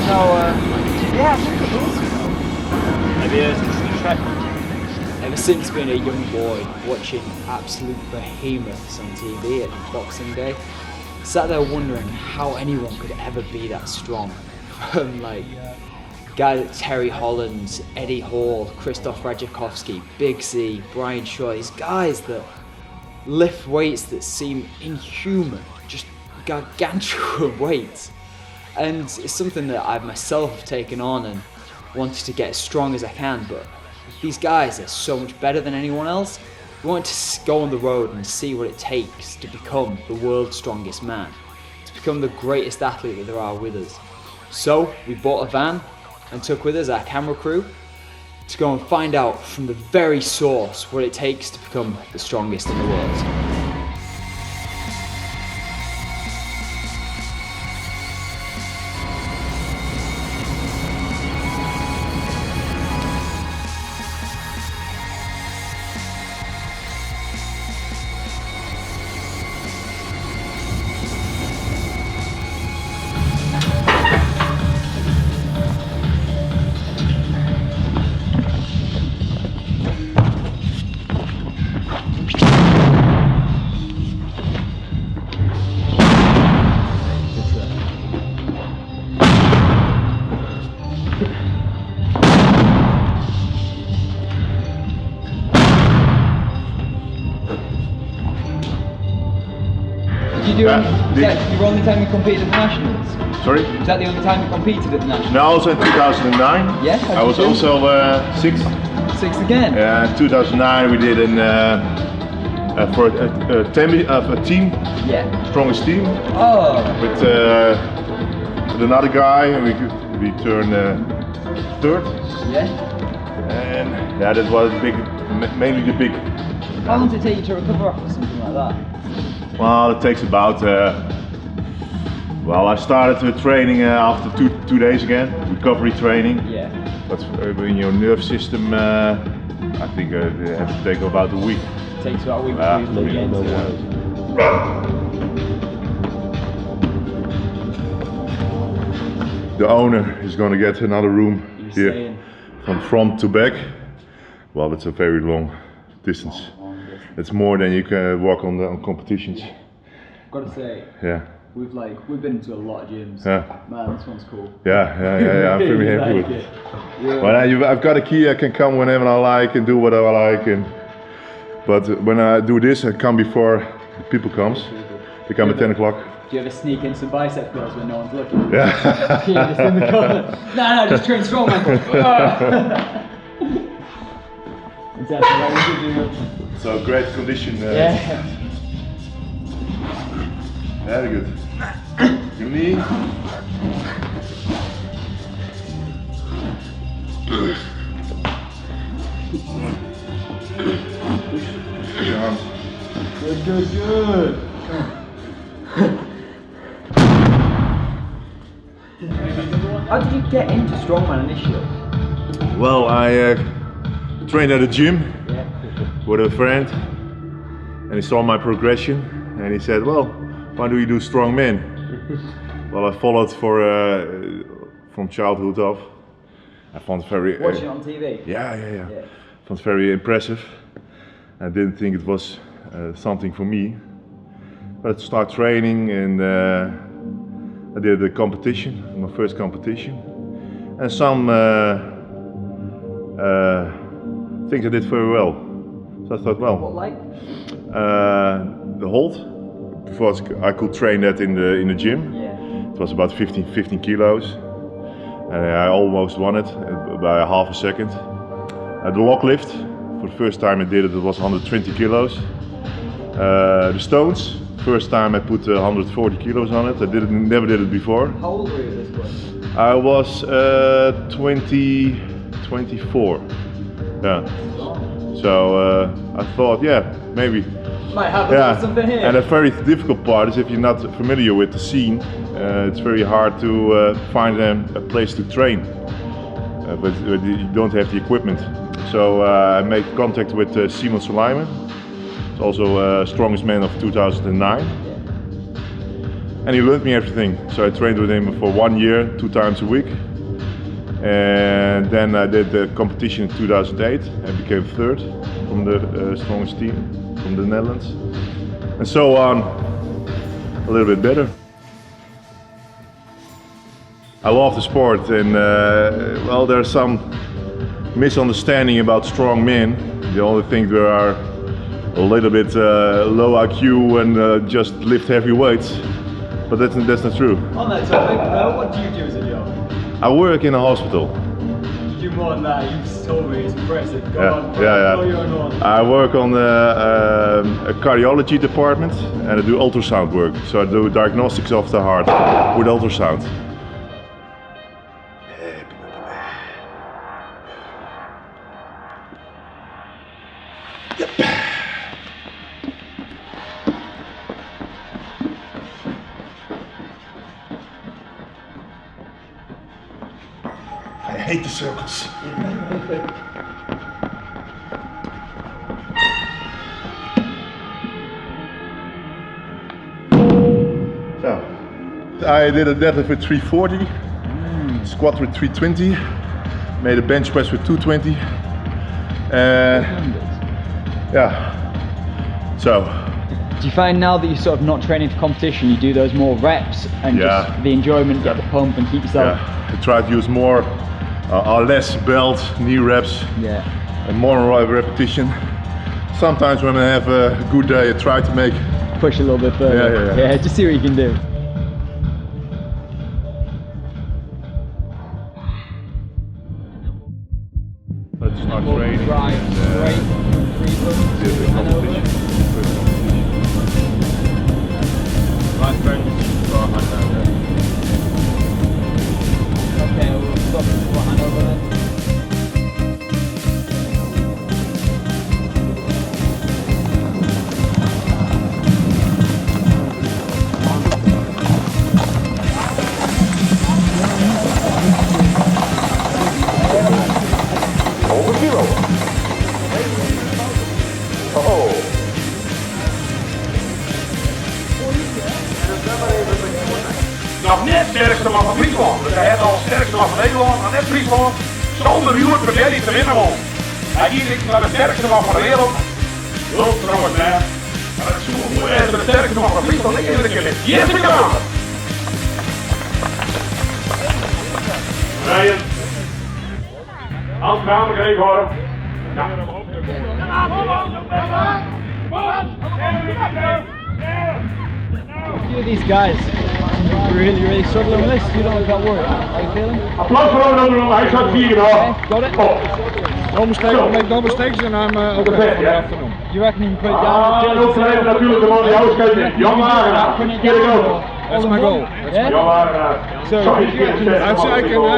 Yeah, I think it is. Maybe it's the trend. Ever since being a young boy, watching absolute behemoths on TV at Boxing Day, sat there wondering how anyone could ever be that strong. From like guys like Terry Hollands, Eddie Hall, Krzysztof Radziakowski, Big Z, Brian Shaw, these guys that lift weights that seem inhuman, just gargantuan weights. And it's something that I myself have taken on and wanted to get as strong as I can, but these guys are so much better than anyone else. We want to go on the road and see what it takes to become the world's strongest man, to become the greatest athlete that there are with us. So we bought a van and took with us our camera crew to go and find out from the very source what it takes to become the strongest in the world. Is that your only time you competed at the Nationals? Sorry? Was that the only time you competed at the Nationals? No, also in 2009. Yeah? I was also sixth. Sixth again? Yeah, in 2009 we did for a team, yeah, strongest team. Oh. With another guy, and we turned third. Yeah. And yeah, that was mainly the big. How long did it take you to recover after something like that? Well, it takes about. Well, I started with training after two days again, recovery training. Yeah. But in your nerve system, I think it has to take about a week. It takes about a week before you get The owner is going to get another room here from front to back. Well, it's a very long distance. It's more than you can walk on competitions. Gotta say, yeah. We've been to a lot of gyms. Yeah. Man, this one's cool. Yeah. I'm pretty happy with it. Yeah. Well, I've got a key. I can come whenever I like and do whatever I like. But when I do this, I come before the people comes. They come at 10 o'clock. Do you ever sneak in some bicep curls when no one's looking? Yeah. You're just in the corner. No, just train strongman. Exactly what we do. So great condition. Yeah. Very good. Your knee. Your arms. Good. How did you get into strongman initially? Well, I trained at a gym with a friend, and he saw my progression, and he said, "Well, why do you do strongman?" Well, I followed from childhood off. I found it very watching it on TV. Yeah. Found it very impressive. I didn't think it was something for me, but I started training, and I did a competition, my first competition, and some things I did very well. So I thought, well, what like? The hold. Before I could train that in the gym. Yeah. It was about 15 kilos, and I almost won it by a half a second. The log lift, for the first time I did it, it was 120 kilos. The stones, first time I put 140 kilos on it. I never did it before. How old were you at this point? I was 24. Yeah. So I thought, yeah, maybe. Might have something here. And the very difficult part is if you're not familiar with the scene, it's very hard to find a place to train. But you don't have the equipment. So I made contact with Simon Suleiman. He's also strongest man of 2009. and he learned me everything. So I trained with him for 1 year, 2 times a week. And then I did the competition in 2008 and became 3rd from the strongest team from the Netherlands. And so on, a little bit better. I love the sport, and well, there's some misunderstanding about strong men. They only think they are a little bit low IQ and just lift heavy weights, but that's not true. On that topic, what do you do as a job? I work in a hospital. You do more than that. You've told me it's impressive. Go on. Yeah. Go your own horn. I work on a cardiology department and I do ultrasound work. So I do diagnostics of the heart with ultrasound. I hate the circles. So, I did a deadlift with 340, squat with 320, made a bench press with 220. Yeah. So. Do you find now that you're sort of not training for competition, you do those more reps and just the enjoyment, get the pump and keep yourself? Yeah, I try to use more or less belt, knee reps, and more repetition. Sometimes when I have a good day, I try to make push a little bit further. Yeah, just see what you can do. Let's start training. Right, straight, and over. Right, friends, draw hand down there. Okay, we'll stop and put hand over then. Nog net sterkste man van Friesland. Dus hij had al sterkste man van Nederland, maar net Friesland. Zonder huwelijk probeert hij te winnen man. Hij ging naar de sterkste man van de wereld. Loopt trouwens man. Maar dat is hoe hij de sterkste man van Friesland iedere keer ligt. Yes, ik kan. Rijden. Handkramer geven hoor. Ja. A few of these guys really struggling with this. You don't look that worried. How are you feeling? Applaus voor hem, hij staat 4 Okay, got it? No mistake, I'll make no mistakes and I'm okay for the afternoon. You reckon you can put it down? En ook rijden natuurlijk de man die uitskijken. Jan Wagenaar. That's my goal. Jan Wagenaar. So, I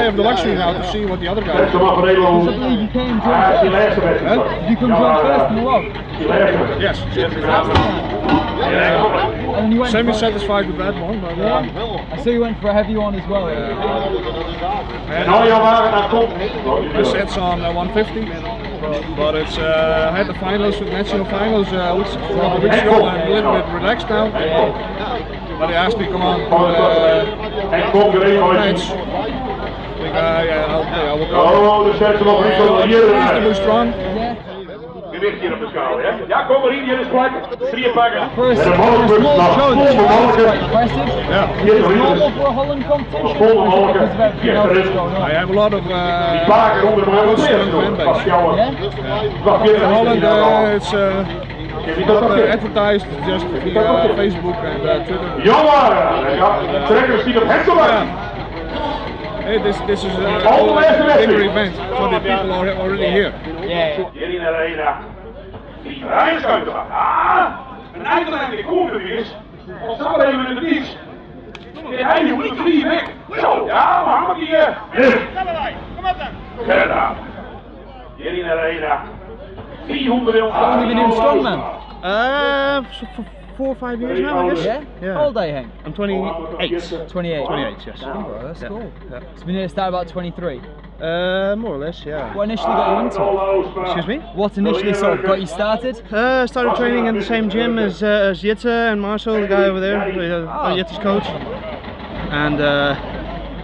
have the luxury now to see what the other guys Sterkste man van Nederland. you came join Hij is die first. laatste wedstrijd. You come join first in the world. Die laatste. Yes. And then you went Semi-satisfied with that one, but I saw you went for a heavy one as well. En nou Jan Wagenaar komt. my set's on 150. But it's I had the finals, national finals a couple weeks ago, and I'm a little bit relaxed now. But he asked me, come on, En komt er een uit. match. I will go. Oh, de sterkste man van Nederland. Hier Reasonably strong. gewicht hier op de schaal. Ja, kom maar hier is plak. 3 pakken. First, En a een halve small punt show naar this year, that's Volmonken. quite impressive. Hier Is is it er normal for a Holland competition? Volmonken. Because of everything else that's going I on? have a lot of Die paken onder de good hand. strong fan base. Yeah? In Holland, it's not Jammer. advertised just via Facebook and Twitter. Ja, trekkers die op hem te maken. Hey, this is a bigger event, so the people are already here. Yeah. Hier in de arena. Die rijskuiten. Ah, een uiteindelijk komt er is. Of zo even in de dienst. Hij die moet 3 weg. Zo, ja, maar hang die. Kom op dan. Gedaan. Hier in de arena. 400 How long have you been doing Strongman? 4 or 5 years now, I guess. Yeah? How old are you, Hank? I'm 28. 28? 28, yes. Damn, bro, that's cool. Yeah. So been here start about 23? More or less, yeah. What initially got you into it? Excuse me? What initially sort of got you started? Started training in the same gym as Jitse and Marcel, the guy over there, Jitse's coach. And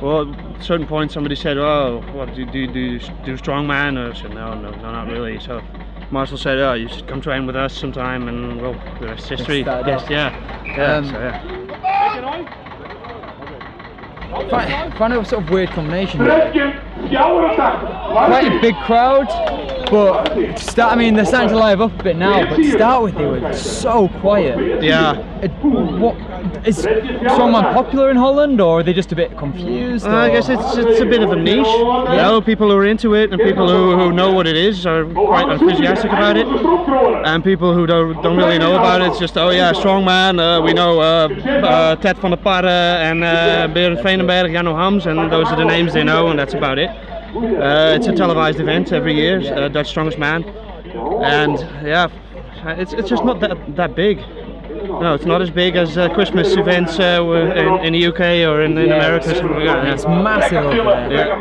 well, at a certain point somebody said, "Oh, what do you do strongman?" And I said, no, not really. So Marcel said, "Oh, you should come train with us sometime," and well, the rest is history. Yes, Find a sort of weird combination here. Quite a big crowd, but I mean, they're starting to live up a bit now, but to start with, they were so quiet. Yeah. What is Strongman popular in Holland, or are they just a bit confused? I guess it's a bit of a niche. You know, people who are into it and people who know what it is are quite enthusiastic about it. And people who don't really know about it, it's just, oh yeah, Strongman, we know Ted van der Parre and Berend Veenenberg, Holmes, and those are the names they know, and that's about it. It's a televised event every year, Dutch Strongest Man, and yeah, it's just not that big. No, it's not as big as Christmas events in the UK or in America. It's massive over there.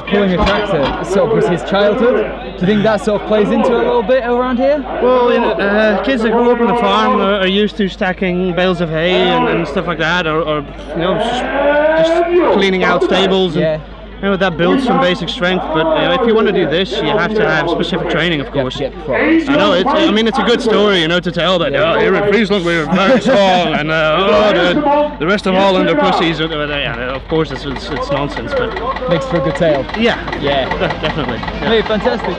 Pulling a tractor sort of was his childhood. Do you think that sort of plays into it a little bit around here? Well, you know, kids that grew up on a farm are used to stacking bales of hay and stuff like that, or you know, just cleaning out stables. And, you know, that builds some basic strength, but if you want to do this, you have to have specific training, of course. I know, I mean, it's a good story, you know, to tell that here in Friesland we're very strong, and the rest of Holland are pussies. Of course, it's nonsense, but makes for a good tale. Yeah, definitely. Yeah. Hey, fantastic.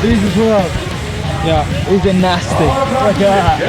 These as well. Yeah, these are nasty. Look at that.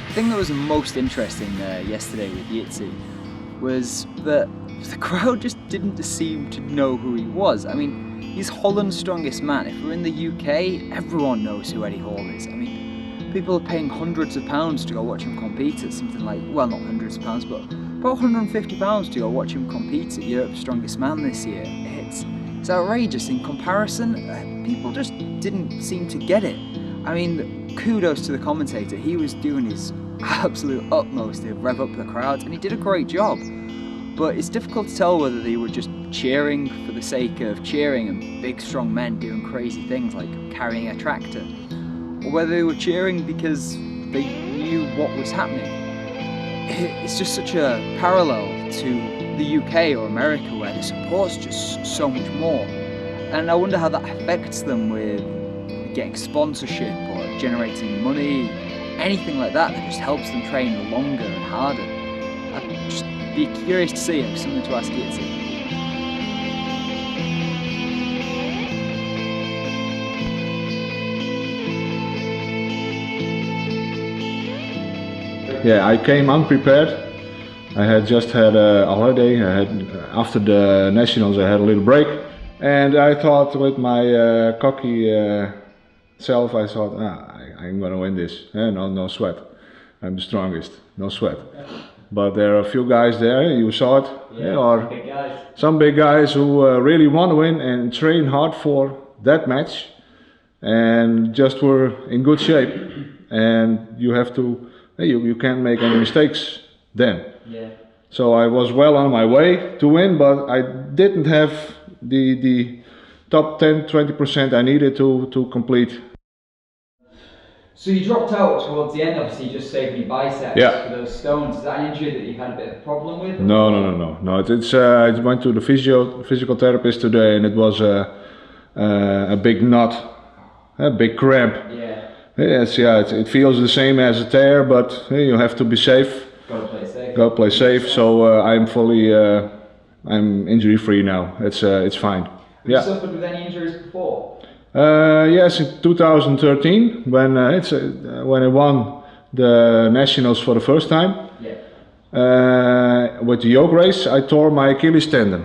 The thing that was most interesting yesterday with Jitse was that the crowd just didn't seem to know who he was. I mean, he's Holland's strongest man. If we're in the UK, everyone knows who Eddie Hall is. I mean, people are paying hundreds of pounds to go watch him compete at something like, well, not hundreds of pounds, but about £150 to go watch him compete at Europe's Strongest Man this year. It's outrageous in comparison. People just didn't seem to get it. I mean, kudos to the commentator. He was doing his absolute utmost to rev up the crowd, and he did a great job. But it's difficult to tell whether they were just cheering for the sake of cheering and big strong men doing crazy things like carrying a tractor, or whether they were cheering because they knew what was happening. It's just such a parallel to the UK or America where the support's just so much more. And I wonder how that affects them with getting sponsorship or generating money, anything like that just helps them train longer and harder. I'd just be curious to see it, something to ask you too. Yeah, I came unprepared. I had just had a holiday. After the nationals I had a little break, and I thought with my cocky self, I thought, I'm gonna win this. No sweat. I'm the strongest. No sweat. But there are a few guys there. You saw it. Yeah, or big guys. Some big guys who really want to win and train hard for that match, and just were in good shape. And you have to. You can't make any mistakes then. Yeah. So I was well on my way to win, but I didn't have the top 10-20% I needed to complete. So you dropped out towards the end, obviously just saving your biceps Yeah. for those stones. Is that an injury that you had a bit of a problem with? No. I went to the physical therapist today, and it was a big knot, a big cramp. Yeah. Yes, yeah, it feels the same as a tear, but you have to be safe. Gotta play safe. Go play safe. So I'm fully, I'm injury free now. It's fine. Have Yeah. you suffered with any injuries before? Yes, in 2013 when when I won the nationals for the first time. Yeah. With the yoke race, I tore my Achilles tendon.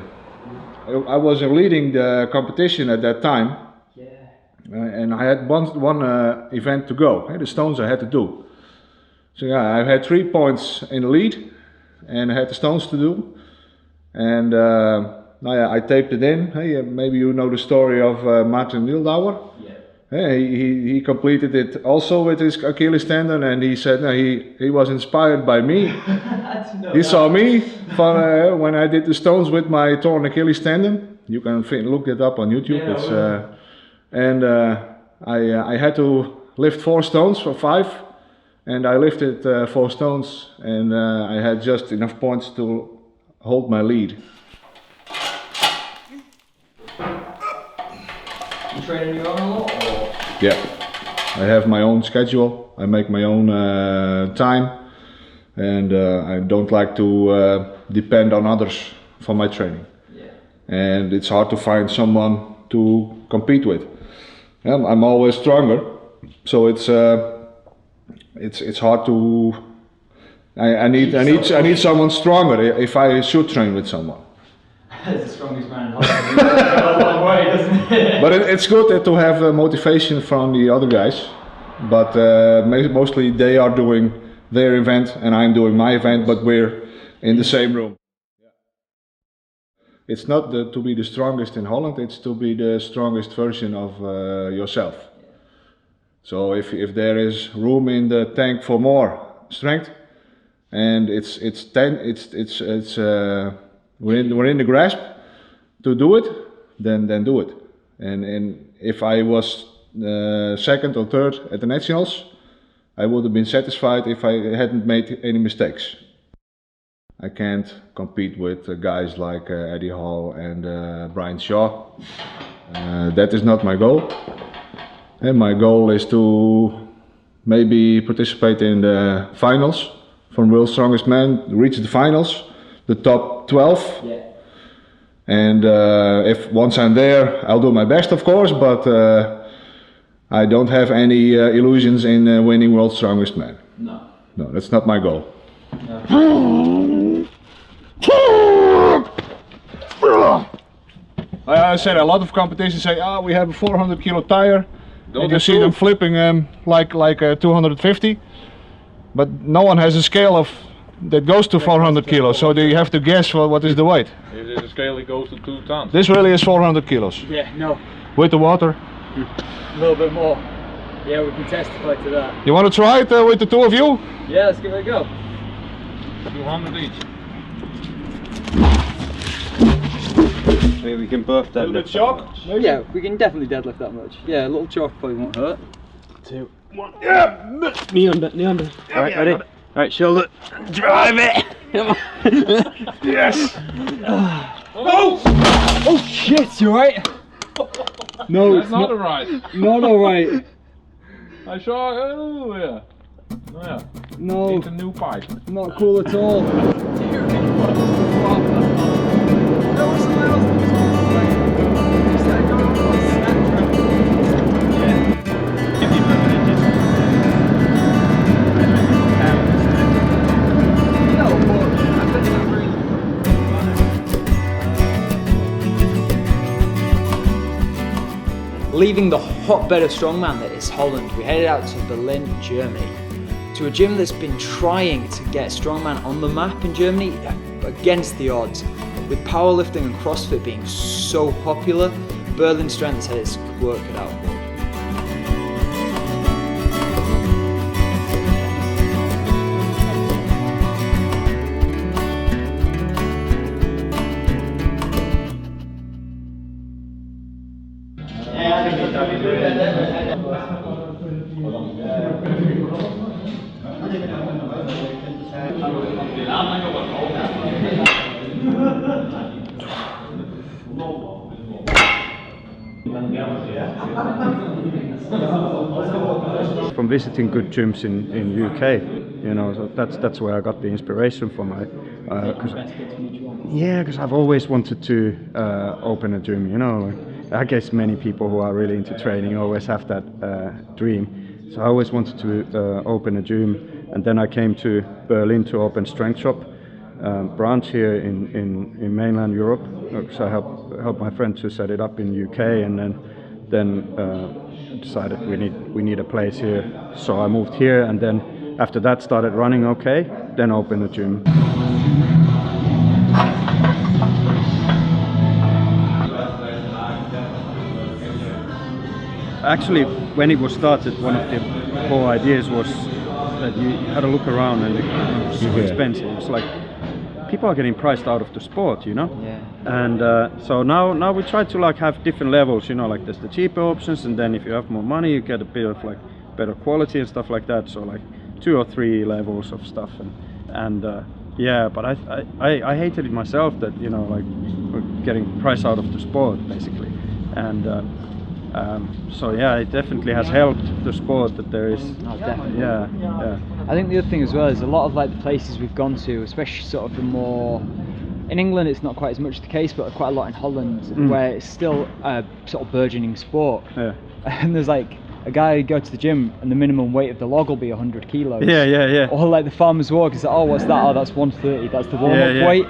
I was leading the competition at that time. And I had one event to go, the stones I had to do. So yeah, I had 3 points in the lead, and I had the stones to do. And I taped it in. Maybe you know the story of Martin Wildauer. Yeah. He completed it also with his Achilles tendon, and he said he was inspired by me. He saw me when I did the stones with my torn Achilles tendon. You can look it up on YouTube. Yeah, And I had to lift 4 stones for 5, and I lifted 4 stones, and I had just enough points to hold my lead. You train on your own a lot? Or? Yeah, I have my own schedule, I make my own time, and I don't like to depend on others for my training. Yeah. And it's hard to find someone to compete with. I'm always stronger, so it's hard to. I need someone stronger if I should train with someone. As the strongest man in Holland, it goes a long way, doesn't it? But it's good to have motivation from the other guys. But mostly they are doing their event and I'm doing my event, but we're in the same room. It's not to be the strongest in Holland, it's to be the strongest version of yourself. So if there is room in the tank for more strength, and we're in the grasp to do it, then do it. And if I was second or third at the nationals, I would have been satisfied if I hadn't made any mistakes. I can't compete with guys like Eddie Hall and Brian Shaw. That is not my goal. And my goal is to maybe participate in the finals from World's Strongest Man, reach the finals, the top 12. Yeah. And if once I'm there, I'll do my best, of course, but I don't have any illusions in winning World's Strongest Man. No. No, that's not my goal. No. I said a lot of competitions say, "Ah, we have a 400 kilo tire," and you see them flipping like 250. But no one has a scale of that goes to 400 kilos, so you have to guess what is the weight. If there's a scale that goes to 2 tons. This really is 400 kilos. Yeah, no, With the water. a little bit more. Yeah, we can testify to that. You want to try it with the two of you? Yeah, let's give it a go. 200 each. Maybe we can both A little bit deadlift. chalk? Maybe? Yeah, we can definitely deadlift that much. Yeah, a little chalk probably won't hurt. 2, 1. Yeah. Knee under, knee under. Alright, ready? Alright, shoulder. Drive it! Come on. Yes! Oh shit, you right? No, That's it's not not. right. Not alright. I saw, oh yeah. Oh yeah, No, it's a new pipe. not cool at all. Leaving the hotbed of strongman that is Holland, we headed out to Berlin, Germany, to a gym that's been trying to get strongman on the map in Germany against the odds. With powerlifting and CrossFit being so popular, Berlin Strength said it's work it out for. From visiting good gyms in UK, you know, so that's where I got the inspiration for my. Because I've always wanted to open a gym. You know, I guess many people who are really into training always have that dream. So I always wanted to open a gym, and then I came to Berlin to open Strength Shop branch here in mainland Europe. So I helped my friend to set it up in UK, and then decided we need a place here. So I moved here, and then after that started running okay, then opened a gym. Actually, when it was started, one of the whole ideas was that you had to look around, and it's so expensive. It's like people are getting priced out of the sport, you know. Yeah. And so now we try to like have different levels, you know, like there's the cheaper options, and then if you have more money, you get a bit of like better quality and stuff like that. So like 2 or 3 levels of stuff, and yeah. But I hated it myself that, you know, like we're getting price out of the sport basically, and. So yeah, it definitely has helped the sport that there is. Oh, definitely. Yeah. I think the other thing as well is a lot of like the places we've gone to, especially sort of the more in England, it's not quite as much the case, but quite a lot in Holland, where it's still a sort of burgeoning sport. Yeah. And there's like a guy who go to the gym and the minimum weight of the log will be 100 kilos. Yeah. Or like the farmer's walk is like, oh, what's that? Oh, that's 130. That's the warm-up weight.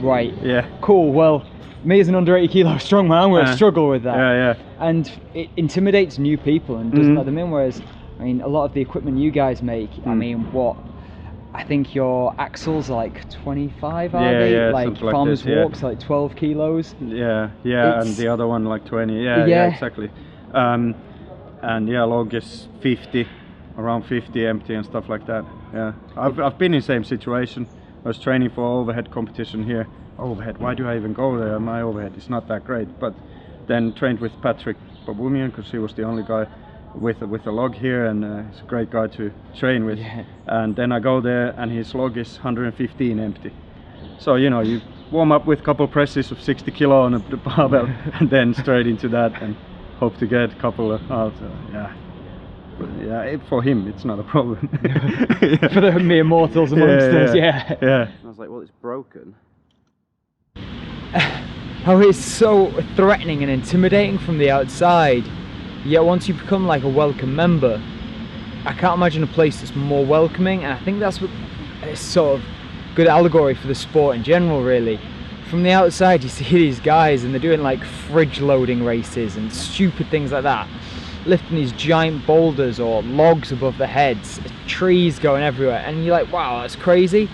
Right. Yeah. Cool. Well, me as an under 80 kilo strongman, I'm going to struggle with that. Yeah. And it intimidates new people and doesn't let them in. Whereas, I mean, a lot of the equipment you guys make, I mean, I think your axles are like 25, are they? Yeah, like something like farmer's this, walks, like 12 kilos. Yeah, It's- and the other one like 20. Yeah, exactly. And yeah, log is 50, around 50 empty and stuff like that. Yeah, I've been in the same situation. I was training for overhead competition here. Overhead, why do I even go there? My overhead is not that great. But then trained with Patrick Babumian because he was the only guy with a log here, and he's a great guy to train with. Yeah. And then I go there and his log is 115 empty. So, you know, you warm up with a couple presses of 60 kilo on the barbell and then straight into that and hope to get a couple of out. Yeah. But yeah, for him it's not a problem. For the mere mortals amongst us, yeah. I was like, well, it's broken. How it's so threatening and intimidating from the outside, yet once you become like a welcome member, I can't imagine a place that's more welcoming, and I think that's what it's sort of good allegory for the sport in general, really. From the outside, you see these guys and they're doing like fridge loading races and stupid things like that, lifting these giant boulders or logs above their heads, trees going everywhere, and you're like, wow, that's crazy.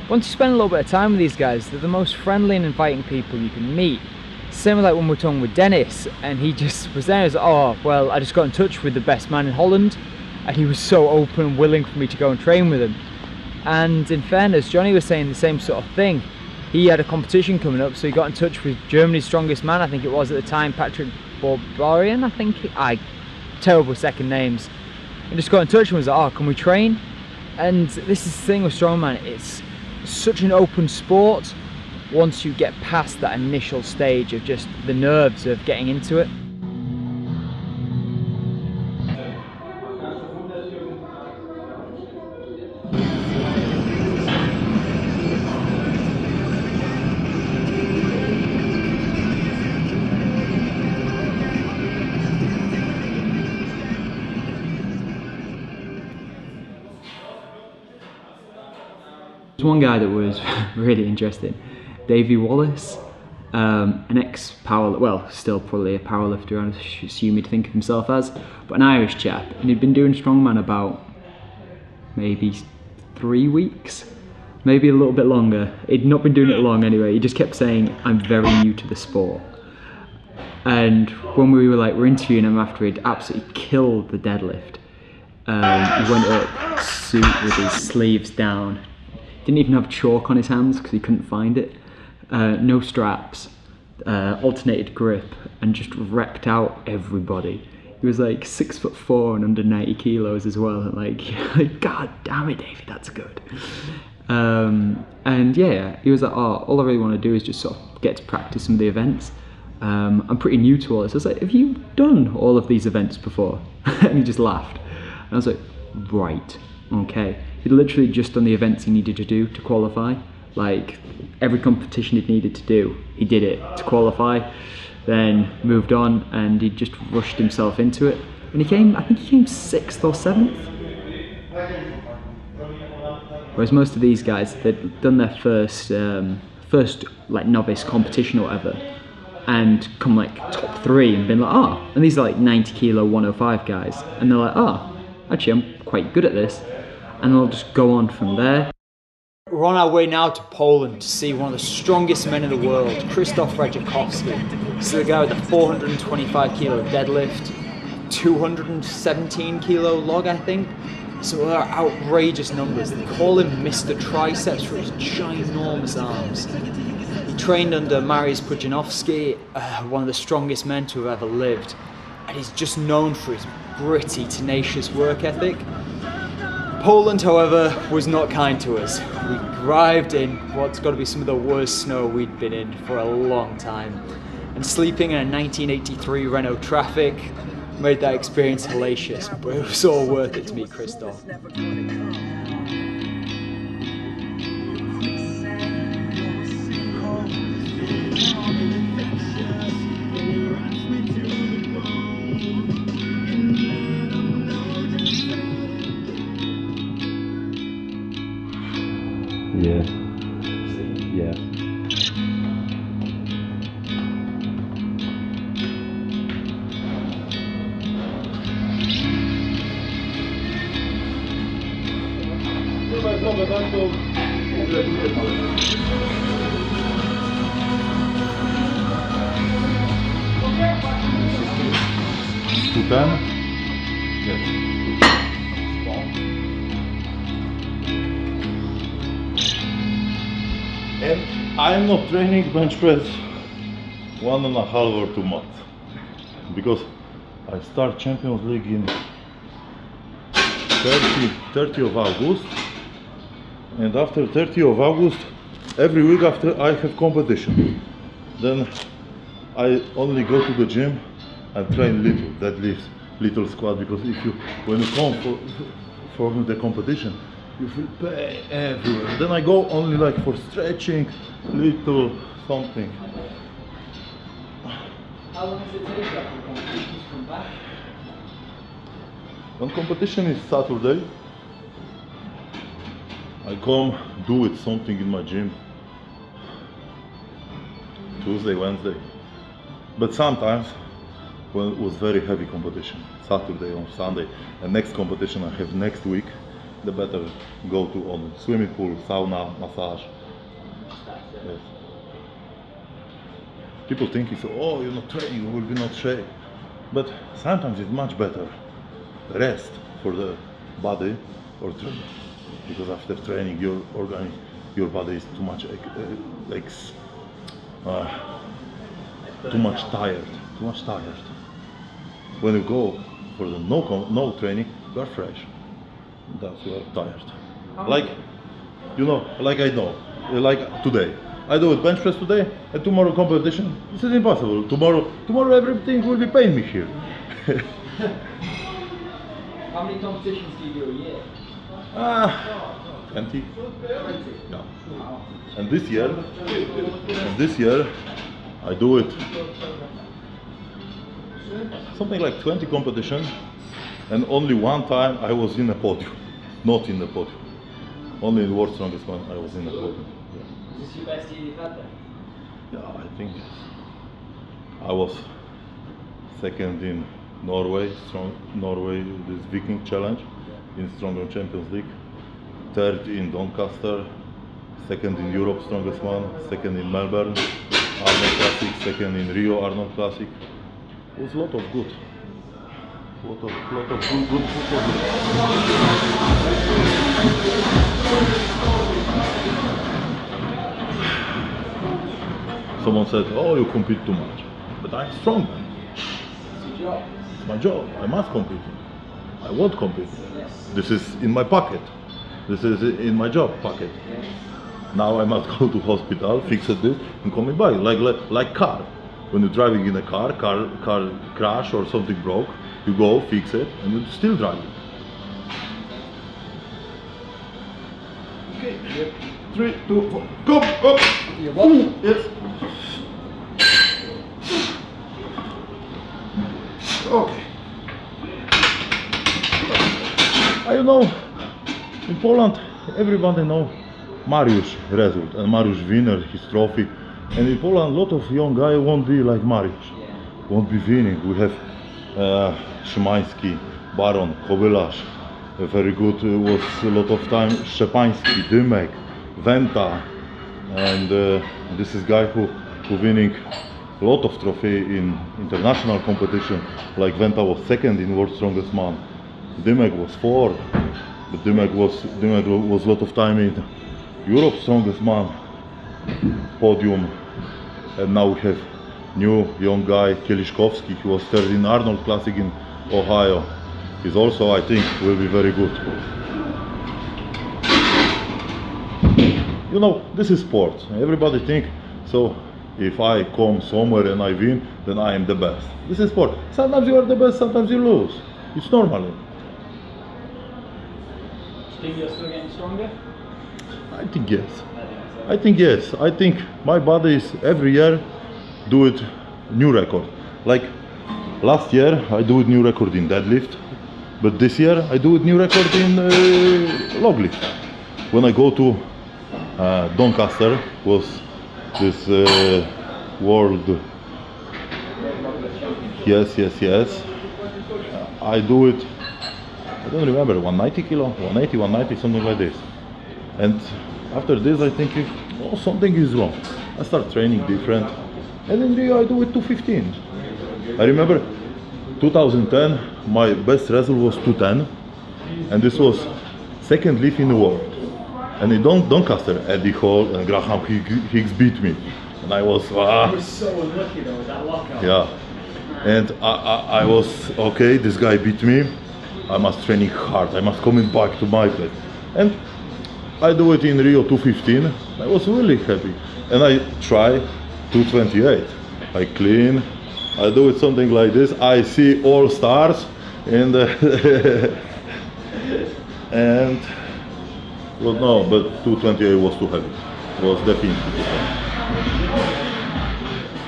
Once you spend a little bit of time with these guys, they're the most friendly and inviting people you can meet. Same like when we're talking with Dennis, and he just was there and was like, oh, well, I just got in touch with the best man in Holland, and he was so open and willing for me to go and train with him. And in fairness, Johnny was saying the same sort of thing. He had a competition coming up, so he got in touch with Germany's strongest man, I think it was at the time, Patrick Barbarian, I think. Terrible second names. And just got in touch and was like, oh, can we train? And this is the thing with Strongman, it's such an open sport once you get past that initial stage of just the nerves of getting into it. There's one guy that was really interesting, Davey Wallace, an ex-powerlifter, well, still probably a powerlifter, I assume he'd think of himself as, but an Irish chap, and he'd been doing Strongman about maybe 3 weeks, maybe a little bit longer. He'd not been doing it long anyway, he just kept saying, I'm very new to the sport. And when we're interviewing him after he'd absolutely killed the deadlift, he went up suit with his sleeves down, didn't even have chalk on his hands because he couldn't find it, no straps, alternated grip, and just wrecked out everybody. He was like 6'4" and under 90 kilos as well, and like God damn it, David, that's good. And yeah, he was like, oh, all I really want to do is just sort of get to practice some of the events. I'm pretty new to all this. I was like, have you done all of these events before? And he just laughed. And I was like, right, okay. He'd literally just done the events he needed to do to qualify. Like every competition he'd needed to do, he did it to qualify, then moved on, and he just rushed himself into it. And he came, I think he came 6th or 7th. Whereas most of these guys, they'd done their first like novice competition or whatever, and come like top 3 and been like, oh, and these are like 90 kilo 105 guys, and they're like, oh, actually I'm quite good at this. And they'll just go on from there. We're on our way now to Poland to see one of the strongest men in the world, Christo Bland. This is the guy with the 425 kilo deadlift, 217 kilo log, I think. So they're outrageous numbers. They call him Mr. Triceps for his ginormous arms. He trained under Mariusz Pudzianowski, one of the strongest men to have ever lived. And he's just known for his gritty, tenacious work ethic. Poland, however, was not kind to us. We arrived in what's got to be some of the worst snow we'd been in for a long time. And sleeping in a 1983 Renault Traffic made that experience hellacious, but it was all worth it to meet Christo. Yeah. Yeah. Yes. And I'm not training bench press 1.5 or 2 months because I start Champions League in 30 of August, and after 30 of August every week after I have competition. Then I only go to the gym and train little deadlifts, little squat, because if you when you come for the competition you feel pain everywhere. Then I go only like for stretching, little something. How long does it take after competitions come back? When competition is Saturday, I come do it something in my gym Tuesday, Wednesday. But sometimes when it was very heavy competition, Saturday or Sunday, and next competition I have next week, the better go to on swimming pool, sauna, massage. Yes. People think it's, oh, you're not training, you will be not shape. But sometimes it's much better rest for the body or training. Because after training, your body is too much too much tired. When you go for the no training, you are fresh. That's you are tired. Like, you know, like I know, like today. I do it bench press today, and tomorrow competition. This is impossible. Tomorrow everything will be pain me here. How many competitions do you do a year? 20. Yeah. And this year, I do it something like 20 competitions, and only one time I was in a podium, not in the podium. Only in World Strongest Man I was in the podium. Yeah. Is this your best year you've had then? Yeah, I think I was second in Norway, this Viking Challenge in Strongman Champions League, third in Doncaster, second in Europe Strongest Man, second in Melbourne Arnold Classic, second in Rio Arnold Classic. It was a lot of good. Lot of good football. Someone said, oh, you compete too much. But I'm strong, man. It's your job. It's my job. I must compete. I won't compete. This is in my pocket. This is in my job pocket. Now I must go to hospital, fix this, and coming back. Like car. When you're driving in a car crash or something broke, you go fix it, and you're still driving. Okay. 3, 2, 4, go! Up! Yes. Okay. I know, in Poland, everybody know Mariusz result and Mariusz winner his trophy. And in Poland, a lot of young guys won't be like Mariusz, won't be winning. We have Szymański, Baron, Kobylarz, very good was a lot of time Szczepański, Dymek, Wenta, and this is guy who winning a lot of trophy in international competition. Like Wenta was second in World Strongest Man, Dymek was fourth, but Dymek was a lot of time in Europe Strongest Man podium. And now we have new young guy Kieliszkowski, he was third in Arnold Classic in Ohio. He's also, I think, will be very good. You know, this is sport. Everybody think, so if I come somewhere and I win, then I am the best. This is sport. Sometimes you are the best, sometimes you lose. It's normal. Do you think you're still getting stronger? I think yes. I think yes. I think my body is every year do it new record. Like last year I do it new record in deadlift, but this year I do it new record in log lift. When I go to Doncaster was this world. Yes. I do it. I don't remember 190 kilo, 190, something like this. And after this, I think something is wrong. I start training different, and in Rio I do it 215. I remember 2010, my best result was 210, and this was second lift in the world. And in Doncaster, Eddie Hall and Graham Hicks beat me, and I was You were so unlucky though with that lockout. yeah. And I was okay. This guy beat me. I must training hard. I must coming back to my place, and I do it in Rio 215. I was really happy, and I try 228. I clean. I do it something like this. I see all stars, and and well, no, but 228 was too heavy. It was definitely too heavy.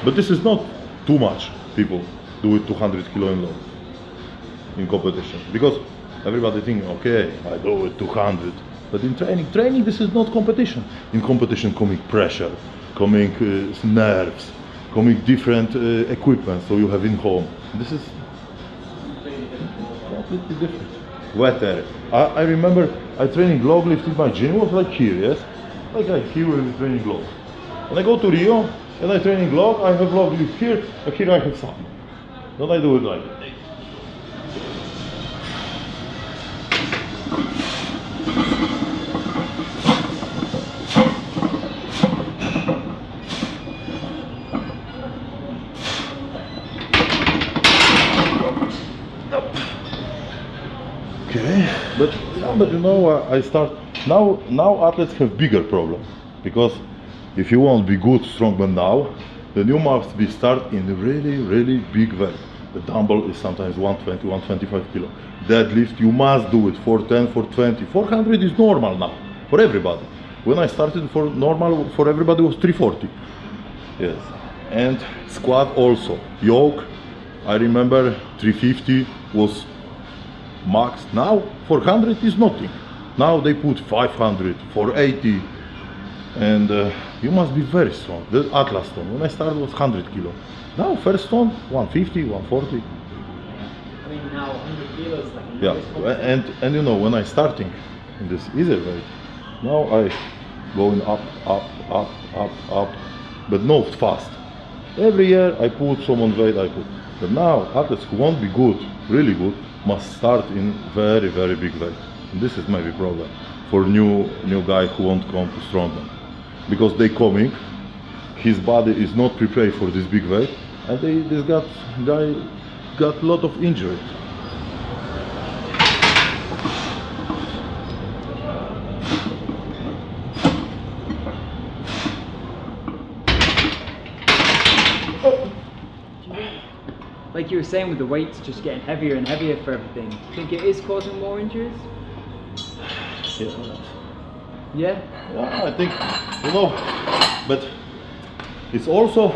But this is not too much. People do it 200 kilo and low in competition, because everybody think, okay, I do it 200, But in training this is not competition. In competition coming pressure, coming nerves, coming different equipment so you have in home. This is completely different. Weather. I remember I training log lift in my gym was like here, yes? Like here with training log. When I go to Rio and I training log, I have log lift here, and here I have some. Then I do it like that. Okay, but you know, I start now athletes have bigger problem, because if you want to be good strongman now, then you must be start in a really big weight. The dumbbell is sometimes 120, 125 kilo. Deadlift you must do it 410, 420, 400 is normal now for everybody. When I started, for normal for everybody was 340. Yes, and squat also. Yoke, I remember 350 was max. Now 400 is nothing. Now they put 500, 480, and you must be very strong. The Atlas stone, when I started, was 100 kilo. Now first stone 150, 140. I mean, now 100 kilos like Yeah, and you know, when I starting in this easy weight, now I going up, but not fast. Every year I put some on weight, but now athletes who won't be good, really good, must start in very big weight. And this is maybe problem for new guy who won't come to strongman, because they coming, his body is not prepared for this big weight, and this guy got a lot of injury. Like you were saying, with the weights just getting heavier and heavier for everything, do you think it is causing more injuries? Yeah, I think, you know, but it's also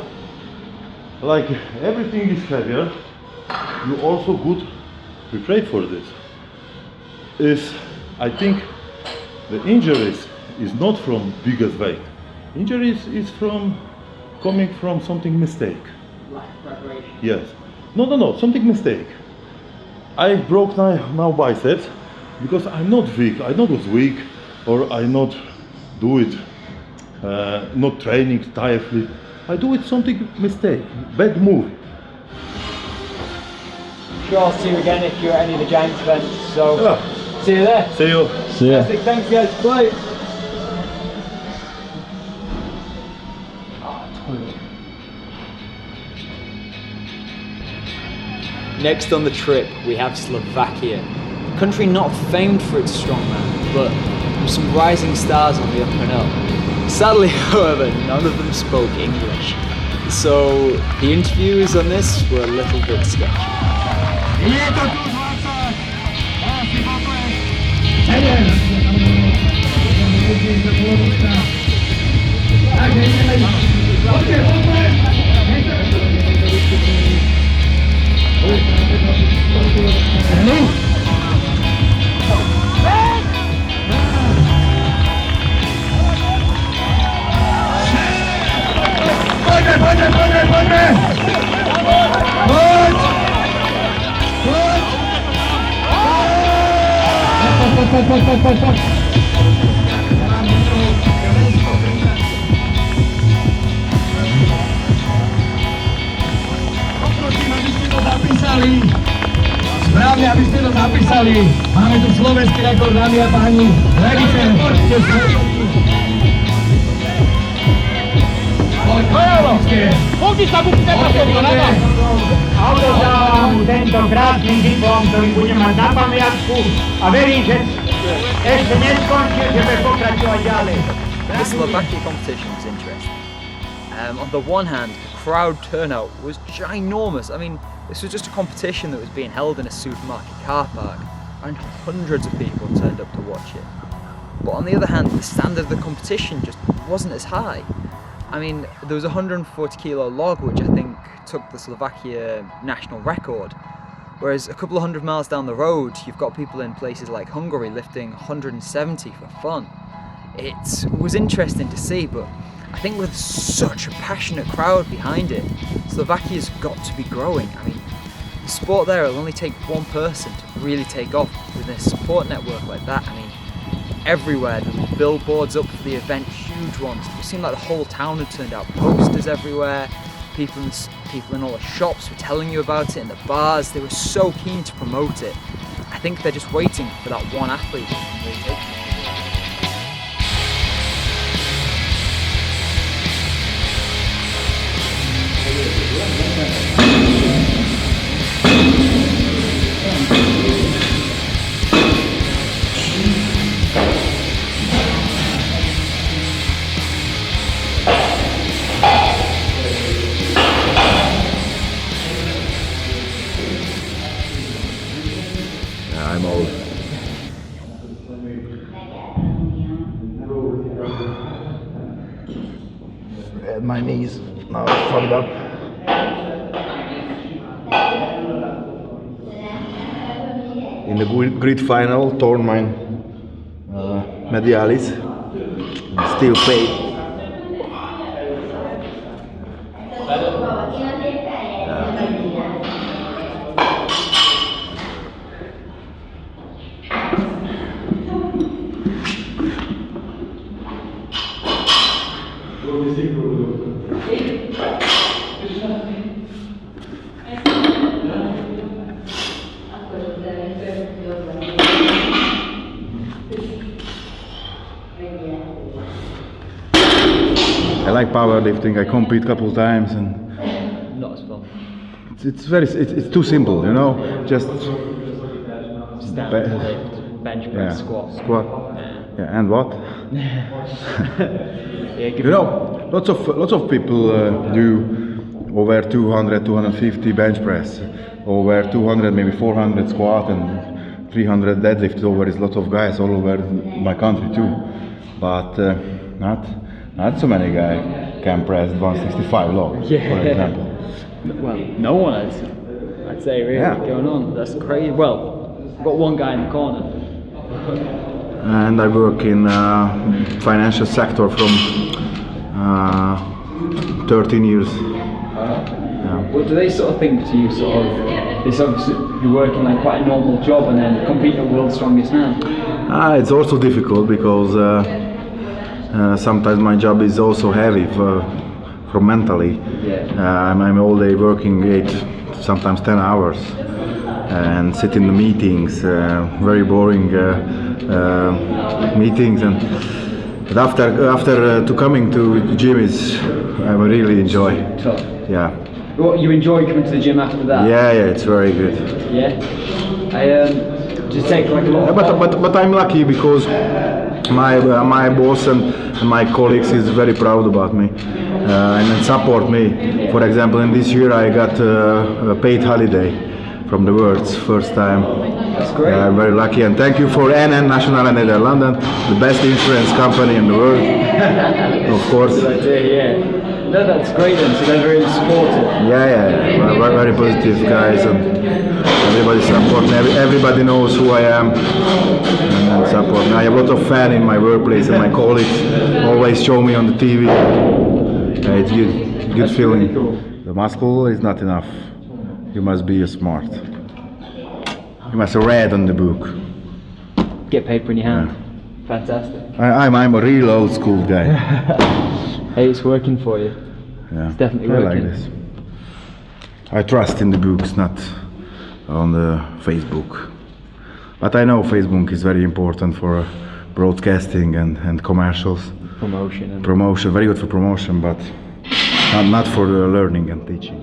like everything is heavier, you also good prepared for this. I think the injuries is not from biggest weight. Injuries is from coming from something mistake. Lack of preparation. Yes. No, something mistake. I broke now biceps because I'm not weak. I not was weak, or I not do it, not training tirelessly. I do it something mistake, bad move. Sure, I'll see you again if you're at any of the Giants events. So, Yeah. see you there. See you. See ya. Fantastic, thanks guys. Bye. Next on the trip, we have Slovakia, a country not famed for its strongman, but with some rising stars on the up and up. Sadly, however, none of them spoke English, so the interviews on this were a little bit sketchy. Správne, aby ste to zapísali. Máme tu slovenský rekord, dámy a páni. Ladies and Autozávam tento krásny diplom, ktorý budem mať na pamiatku, a verím, že ešte neskončil, že bude pokračovať ďalej. The Slovakia competition was interesting. On the one hand, the crowd turnout was ginormous. I mean, this was just a competition that was being held in a supermarket car park, and hundreds of people turned up to watch it. But on the other hand, the standard of the competition just wasn't as high. I mean, there was a 140 kilo log, which I think took the Slovakia national record. Whereas a couple of 100 miles down the road, you've got people in places like Hungary lifting 170 for fun. It was interesting to see, but I think with such a passionate crowd behind it, Slovakia's got to be growing. I mean, the sport there will only take one person to really take off with a support network like that. I mean, everywhere, there were billboards up for the event, huge ones. It seemed like the whole town had turned out posters everywhere. People in all the shops were telling you about it, in the bars. They were so keen to promote it. I think they're just waiting for that one athlete who can really take it. I'm old. At my knees, now it's fucked up. In the grid final, torn my medialis. Still pain. I like powerlifting. I compete a couple of times, and Not as fun. it's too simple, you know. Just Stand, lift, bench press, squat. Yeah, and what? Yeah, You know, lots of people do over 200, 250 bench press, over 200, maybe 400 squat, and 300 deadlift. Over is lots of guys all over my country too, but not so many guys can press 165 log, for example. Well, no one has, I'd say, really going on. That's crazy. Well, I've got one guy in the corner. And I work in financial sector from 13 years. Well, do they sort of think to you you're working like quite a normal job and then competing at World's Strongest Man? It's also difficult because sometimes my job is also heavy from mentally. I'm all day working 8, sometimes 10 hours, and sit in the meetings, very boring meetings. But after to coming to the gym I really enjoy. Tough. Yeah. Well, you enjoy coming to the gym after that? Yeah, it's very good. Yeah. I just take like a lot. But I'm lucky because my boss and my colleagues is very proud about me and support me. For example, in this year I got a paid holiday from the world's first time. That's great. I'm very lucky, and thank you for NN, Nationale Nederlanden, the best insurance company in the world. Of course. Good idea, yeah. No, that's great then, so they're really supportive. Yeah. Very positive guys, and everybody support me. Everybody knows who I am and support me. I have a lot of fans in my workplace, and my colleagues always show me on the TV. It's good feeling. Really cool. The muscle is not enough. You must be smart. You must read on the book. Get paper in your hand. Fantastic. I'm a real old school guy. Hey, it's working for you. Yeah, It's definitely I working. like this. I trust in the books, not on the Facebook. But I know Facebook is very important for broadcasting and commercials. Promotion, very good for promotion, but not for the learning and teaching.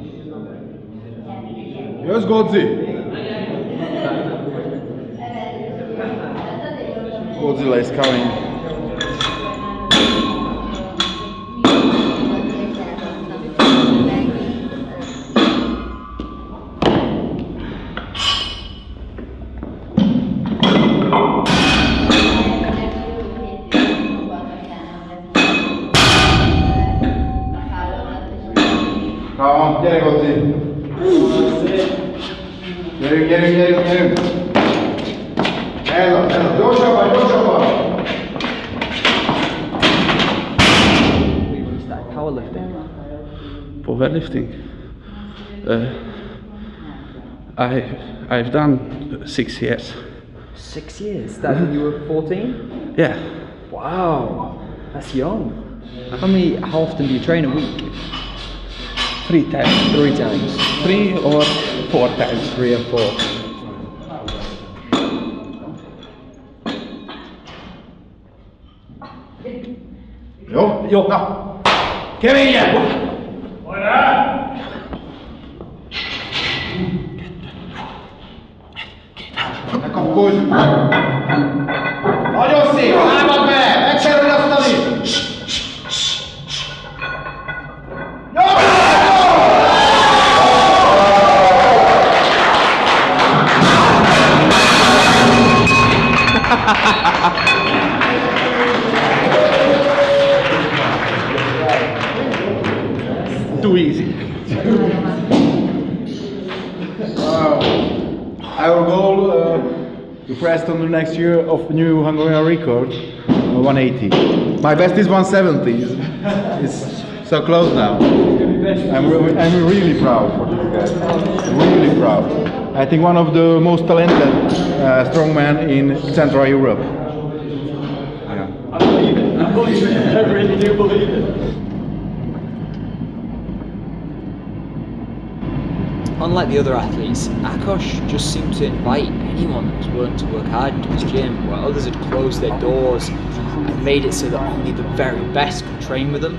Yes, Godzi. Godzilla is coming. Come on, get it, Godzi. Get in. Hello. Go shopper. When you started powerlifting? Powerlifting. I've done 6 years. 6 years? That when you were 14? Yeah. Wow, that's young. How often do you train a week? 3 times. 3 times. 3 or 4 times. 3 or 4. Jo, nou. Kom igen! Kom, goed. Ja, Jussi, här var med! Jag kör nästa liv! Too easy. Our goal to press on the next year of new Hungarian record, 180. My best is 170. It's so close now. I'm really proud for this guy. Really proud. I think one of the most talented strongman in Central Europe. Yeah. I believe it. I really do believe it. Unlike the other athletes, Akos just seemed to invite anyone that was willing to work hard into his gym, where others had closed their doors and made it so that only the very best could train with him.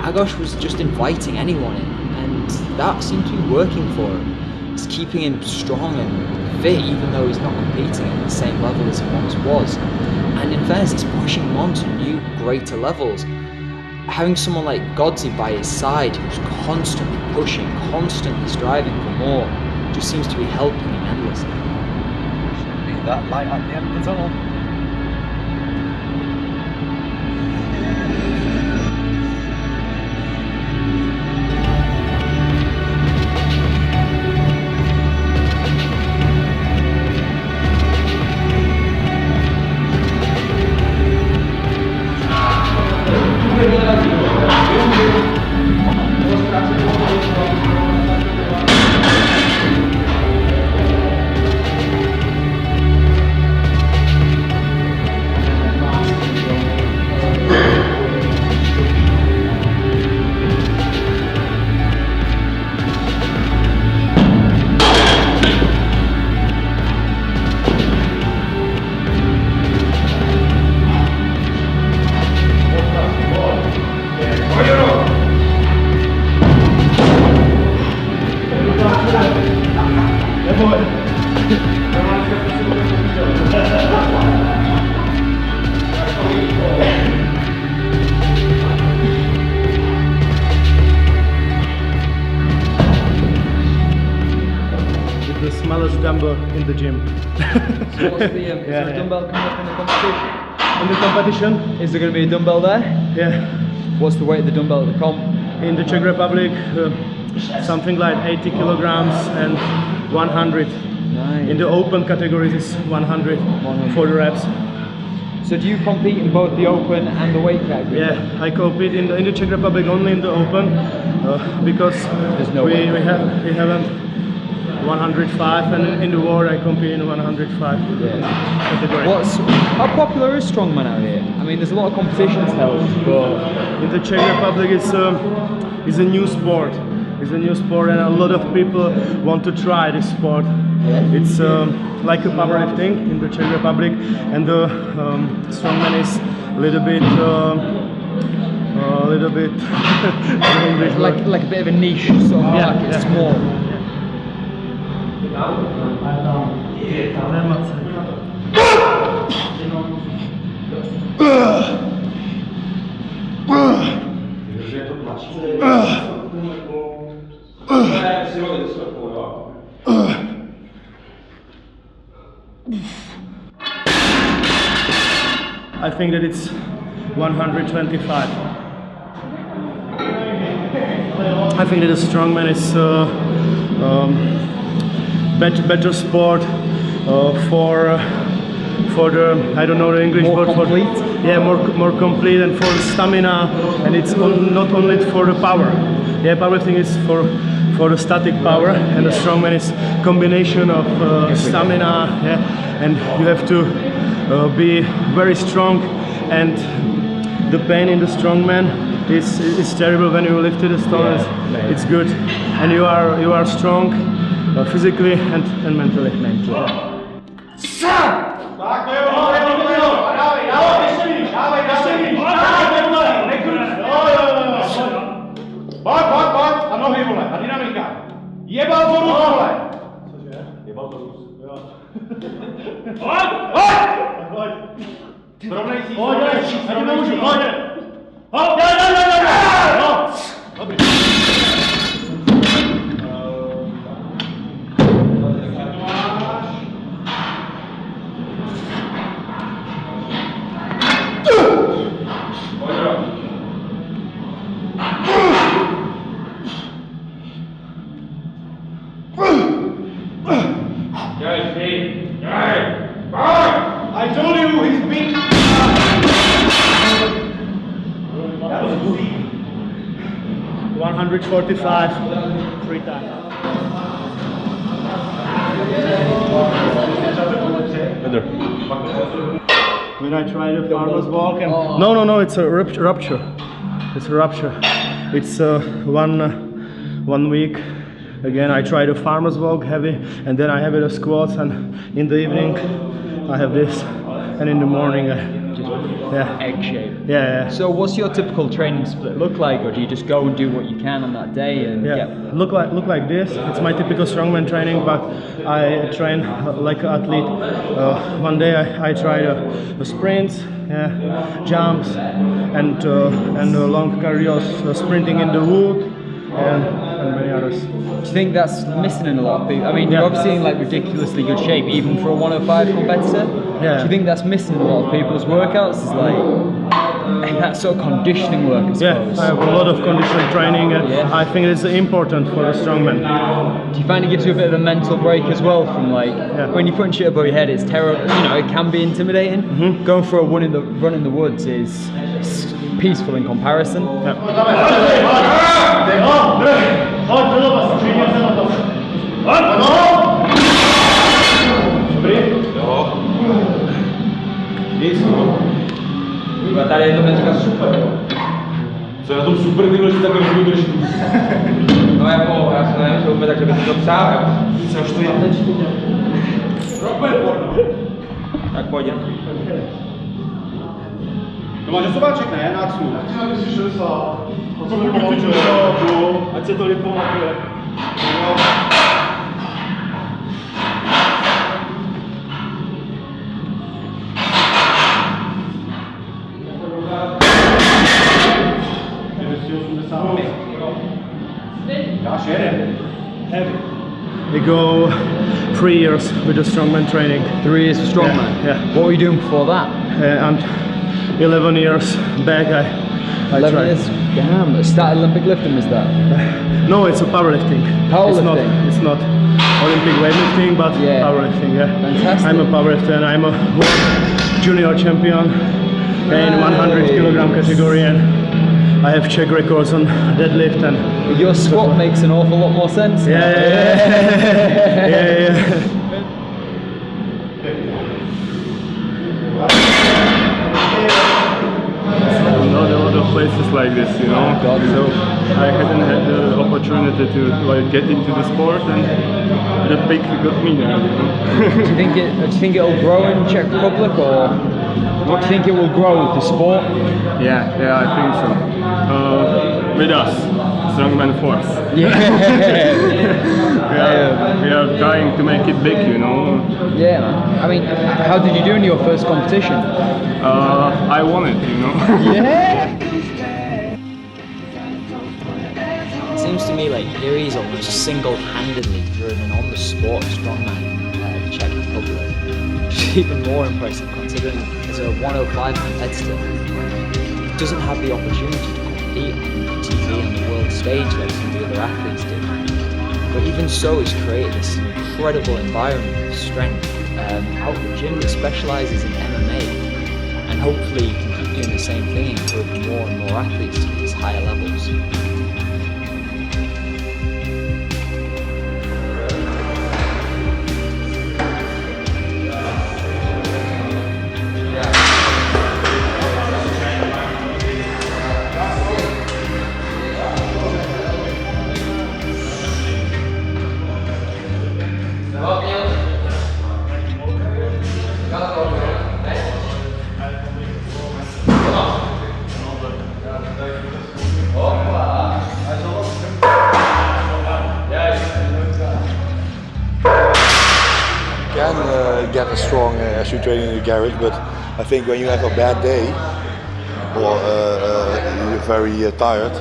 Akos was just inviting anyone in, and that seemed to be working for him. It's keeping him strong and fit, even though he's not competing at the same level as he once was. And in fairness, it's pushing him on to new, greater levels. Having someone like Godzi by his side, who's constantly pushing, constantly striving for more, just seems to be helping him endlessly. Should be that light at the end of the tunnel. The smallest dumbbell in the gym. So what's the, is there a dumbbell coming up in the competition? In the competition? Is there going to be a dumbbell there? Yeah. What's the weight of the dumbbell at the comp? In the Czech Republic, something like 80 kilograms and 100. Nice. In the open categories, it's 100 for the reps. So do you compete in both the open and the weight category? Yeah, I compete in the Czech Republic only in the open because we haven't 105, and in the world I compete in 105 category. How popular is Strongman out here? I mean, there's a lot of competitions held, but in the Czech Republic it's a new sport. It's a new sport, and a lot of people want to try this sport. Yeah. It's like a powerlifting in the Czech Republic, and the strongman is a little bit like a bit of a niche sort of market. It's small. I think that it's 125. I think that a strongman is better sport for the, I don't know the English More word complete? yeah, more complete, and for the stamina, and it's not only for the power. Yeah, powerlifting is for the static power, and the strongman is combination of stamina, yeah, and you have to be very strong, and the pain in the strongman is terrible when you lift the stone. It's good, and you are strong physically and mentally. Tak, to je ono, dávej, ještě víš, pojď, a nohy, vole, a dynamika. Jebal to růz, vole. Cože? Jebal to růz. Jo. Pojď! Srovnej si, srovnej si. Pojď! Dobrý. I told you he's big. That was easy. 145, 3 times. When I try the farmer's walk, and no, it's a rupture. It's a rupture. It's 1 week. Again, I try the farmer's walk heavy, and then I have the squats, and in the evening I have this, and in the morning Egg shape. Yeah. So what's your typical training split look like, or do you just go and do what you can on that day and look like this? It's my typical strongman training, but I train like an athlete. One day I try the sprints, jumps, and long cardios, sprinting in the wood, and many others. Do you think that's missing in a lot of people? I mean, you're obviously in like ridiculously good shape, even for a 105 competitor. Yeah. Do you think that's missing in a lot of people's workouts? Is like that sort of conditioning work, I suppose. I have a lot of conditioning training, and I think it's important for the strongman. Do you find it gives you a bit of a mental break as well from like when you're putting shit above your head? It's terrible. You know, it can be intimidating. Going for a run in the woods is peaceful in comparison. Tady je to teďka super. Co je na tom super, když tak rozumí drží. No jako, já se nevím, úplně tak, že by to psal, jo. Což to je teď? Robert porno. Tak pojď. To máš osobáček, ne? Na cnu. Ať se to líp pamatuje. We go 3 years with the strongman training. 3 years of strongman? Yeah. What were you doing before that? And 11 years back I 11 tried. years? Damn, started Olympic lifting was that? No, it's a powerlifting. Powerlifting? It's not Olympic weightlifting, but powerlifting, Fantastic. I'm a powerlifter, and I'm a world junior champion in 100 kilogram category, and I have Czech records on deadlift, and your squat makes an awful lot more sense. Not a lot of places like this, you know. So I hadn't had the opportunity to like get into the sport, and the pick got me there. You know? Do you think it'll grow in Czech Republic, or do you think it will grow with the sport? Yeah, I think so. With us, Strongman Force. We are trying to make it big, you know. Yeah, man. I mean, how did you do in your first competition? I won it, you know. Yeah. It seems to me like here he's almost single-handedly driven on the sport of strongman in the Czech Republic. Which is even more impressive considering as a 105 competitor, he doesn't have the opportunity to compete on TV on the world stage like some of the other athletes do. But even so, it's created this incredible environment of strength out of the gym that specialises in MMA, and hopefully you can keep doing the same thing and encourage more and more athletes to these higher levels. Get as strong as you train in the garage, but I think when you have a bad day or you're very tired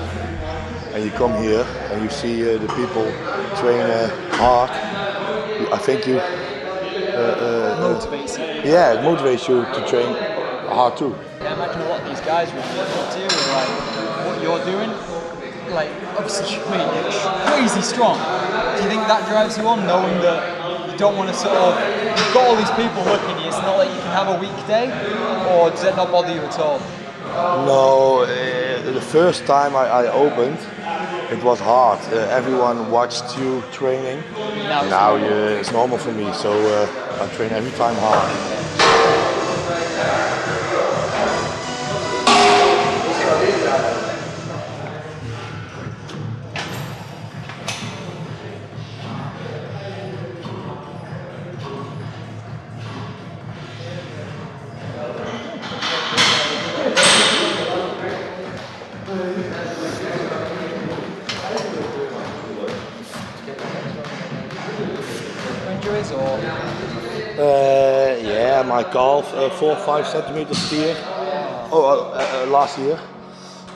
and you come here and you see the people train hard, I think you Motivates you. Yeah, it motivates you to train hard too. I imagine a lot of these guys would look up to you and like what you're doing. Like obviously you're crazy strong. Do you think that drives you on, knowing that you don't want to sort of, you've got all these people looking at you, it's not like you can have a weak day, or does it not bother you at all? No, the first time I opened, it was hard. Everyone watched you training. Now it's normal for me, so I train every time hard. Injuries or? Yeah, my calf 4 or 5 centimeters tear. Last year.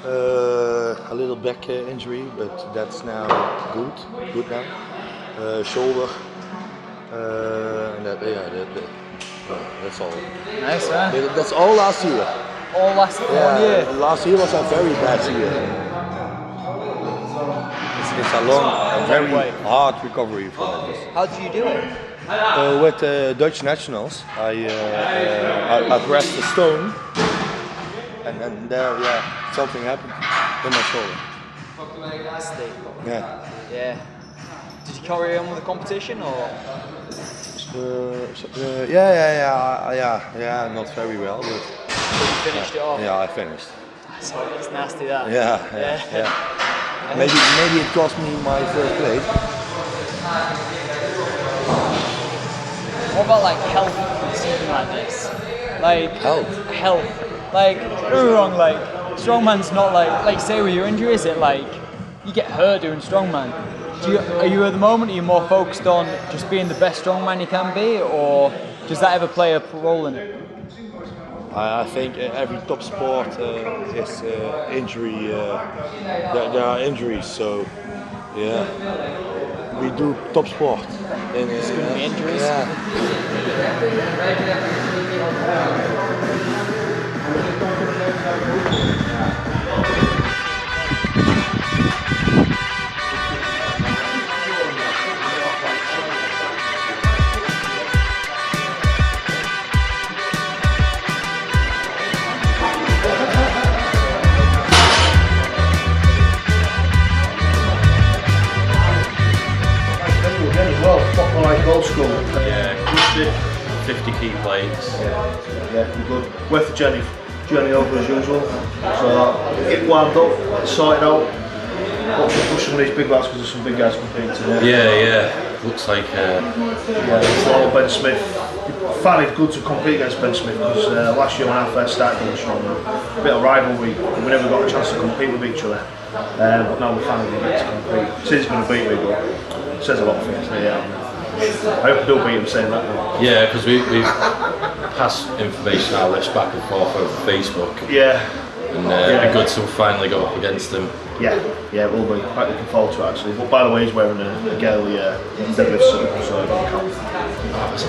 A little back injury, but that's now good now. Shoulder. That's all. Nice, man. That's all last year. All last year? Last year was a very bad year. It's a long and very hard recovery from it. How did you do it? With Dutch nationals, I pressed the stone, and then there, something happened in my shoulder. Yeah. Yeah. Did you carry on with the competition or? Not very well, but. You finished it off? Yeah, I finished. It's nasty that. Yeah. Maybe it cost me my first place. What about like health and something like this? Like health. Like, don't get me wrong, like strongman's not like say with your injury, is it like you get hurt doing strongman? Are you at the moment, are you more focused on just being the best strongman you can be, or does that ever play a role in it? I think every top sport is injury. There are injuries, so yeah, we do top sport. There's going to be injuries. Old school. Yeah, good 50 key plates. Yeah, good. Worth the journey over as usual. So get wound up, sort it out. Push some of these big lads because there's some big guys competing. Yeah. Looks like. It's all Ben Smith. I find it good to compete against Ben Smith because last year when I first started doing Strongman, a bit of rivalry. We never got a chance to compete with each other. But now we finally get to compete. Since he's going to beat me, but it says a lot for things. I hope I do beat him saying that now. Yeah, because we pass information our list back and forth over Facebook. Yeah. And it'd be good to finally go up against him. Yeah, it will be. Quite looking forward to it actually. But by the way, he's wearing a girly deadlift suit, so it counts.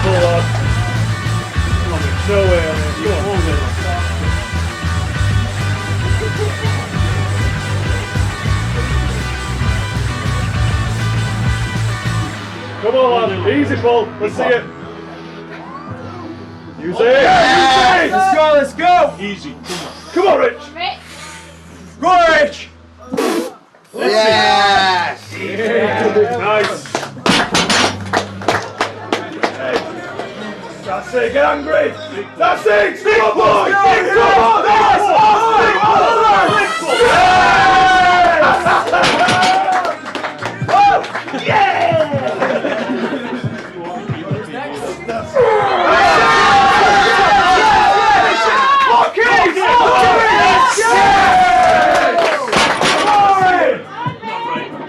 Careful, lad. Come on, Rich. No way, man. Come on. Come on, lad. Easy, Paul. Let's see it. Use it. Yeah. Let's go, let's go. Easy. Come on, Rich. Go on, Rich. Yes. Nice. That's it. Get angry. That's it. Come on, boy. Come on. That's yeah.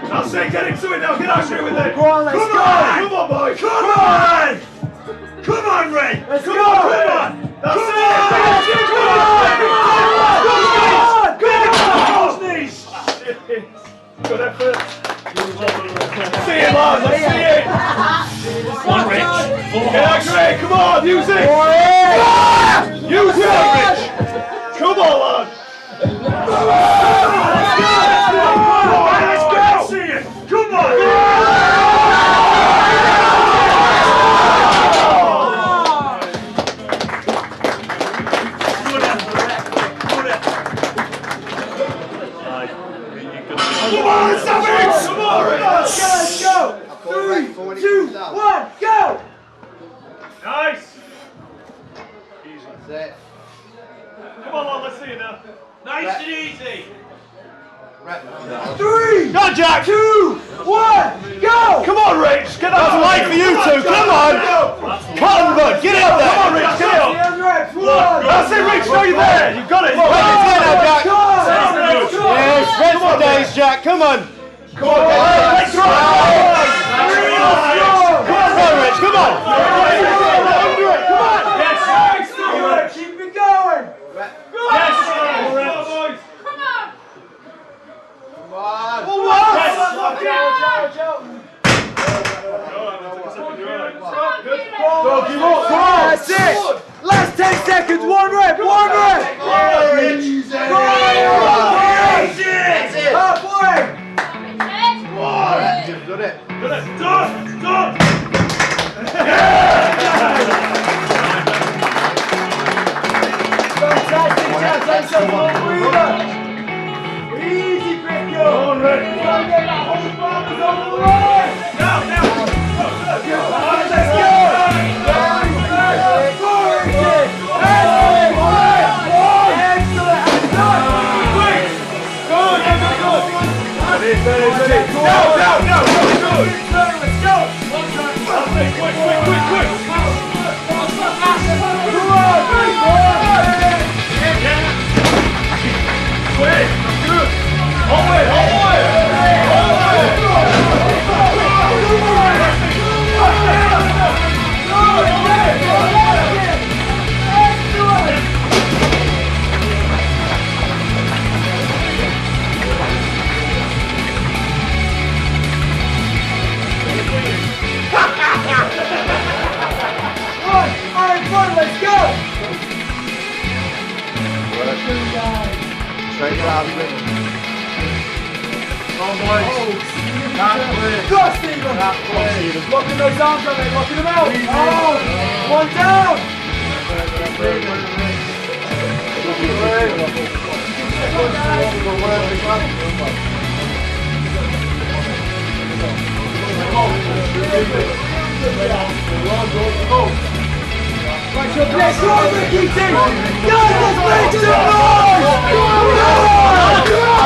That's it, get into it now, get out here with it! Go on, let's go! Come on, boy! Come on! Come on, Ray! Let's come go! On, come on! That's come it! on! Come on! Knees! Good effort! See it, lads, let's see it! Come on, Rich! Get angry, come on, use it! Use it, Rich! Come on, lad! Let's go! See it! Come on! Come on, stop it! Come on, Let's go! 3, 2, 1, go! Nice! Easy. That's it. Come on, lad, let's see it now. Nice and easy. 3, Go on, Jack! 2, 1, go! Come on, Rich! Get out! That's light for you two! Come on! Cotton bud, get out there! Come on, Rich, get out! That's it, Rich! No, you're there! You've got it! Come on, Jack! yes, rest for days, Jack! Come on! Come on, let's go! Come on, Rich! Come on! Come on! Yes! Keep it going! Yes! Come on, boys! Don't give up! That's it! Last 10 seconds! One rep! One rep! That's it! Halfway! You've done it! Done! Done! Fantastic, Jack! That's a long breather! Easy, Christo! Go on, Rick! Get that whole box on the line! Now! Let's go! Let's go! Straight out. Go, Stephen! Locking those arms on there, locking them out! Oh! One down! Right, your place, go on, Ricky! Guys, let's make some noise! Go!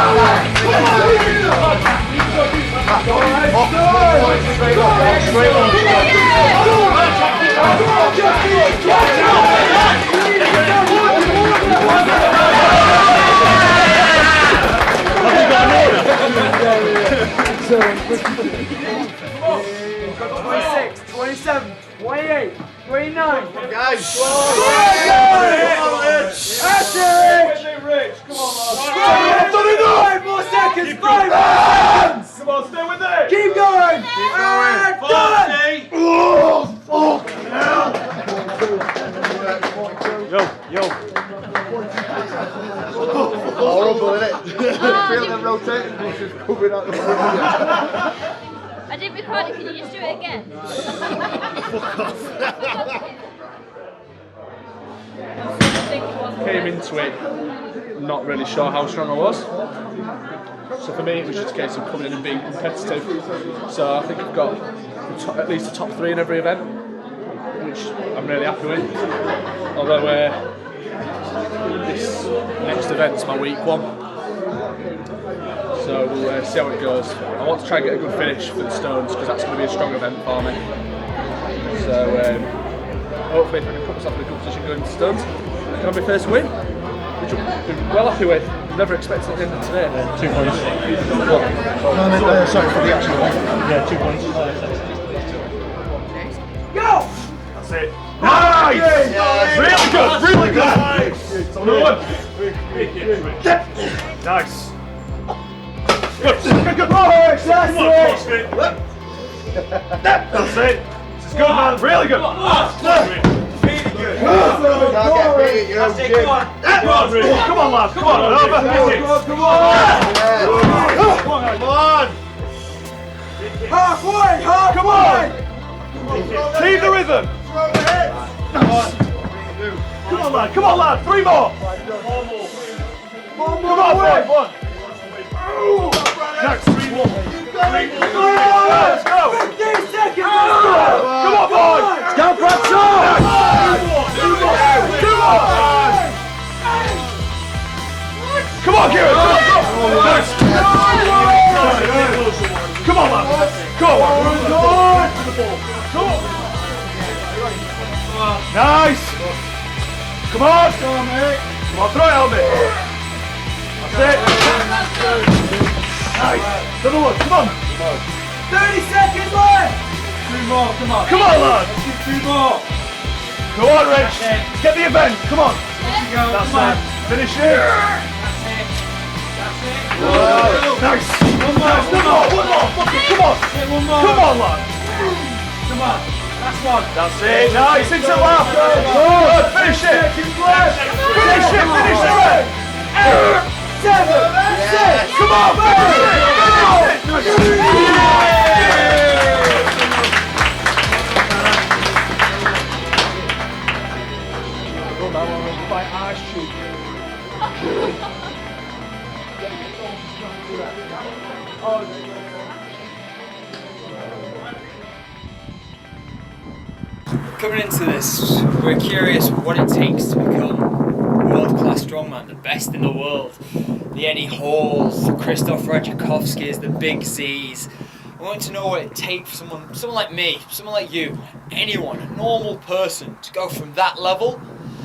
26, 27, 28, 29. Guys, That's it! Rich. Come on, 5 more seconds! 5 more seconds! Come on, stay with it! Keep going! Keep going! 40! Oh, fuck! Yo. Horrible, isn't it? Feel them rotating pieces coming out the front. I didn't record it, can you just do it again? Came into it not really sure how strong I was. So for me it was just a case of coming in and being competitive. So I think I've got at least a top 3 in every event, which I'm really happy with. Although this next event's my week 1. So we'll see how it goes. I want to try and get a good finish for the Stones because that's going to be a strong event for me. So hopefully if I can put myself in a good position going to Stones, I can have my first win, which I'm well happy with. Never expected at the end of today. 2 points. Sorry for the actual one. Yeah, 2 points. Go! That's it. Nice! Really good, really good! Nice! Another one. Nice. Good, good, good. That's it! That's it! This is good, man. Really good. Really good. Can't get beat, you know, Jim. Come on, lads. Come on. Over. Come on. Halfway. Come on. Keep the rhythm. Come on, lad. Come on, lad. 3 more. Come on, boy. 1. Next, 3 more. Let's go. 15 seconds. Come on, boy. Go, Bradshaw. Come on, Kieran! Come on, man! Go on! Nice! Come on! Come on, throw it, helmet! That's it! Nice! Another one, come on! 30 seconds left! 2 more, come on! Come on, lad! 2 more! Go on, Rich! Get the event, come on! That's it! Finish it! Nice! One more! Come on! Come on, lad! Come on! Last one! That's it! Nice! Into the left! Good! Finish it! Finish it! Finish it! 8, 7, 6! Come on! Finish it! By ice shoot. Coming into this, we're curious what it takes to become world-class strongman, the best in the world. The Eddie Halls, the Christoph Radzikovskis, the Big Z's. I want to know what it takes for someone like me, someone like you, anyone, a normal person, to go from that level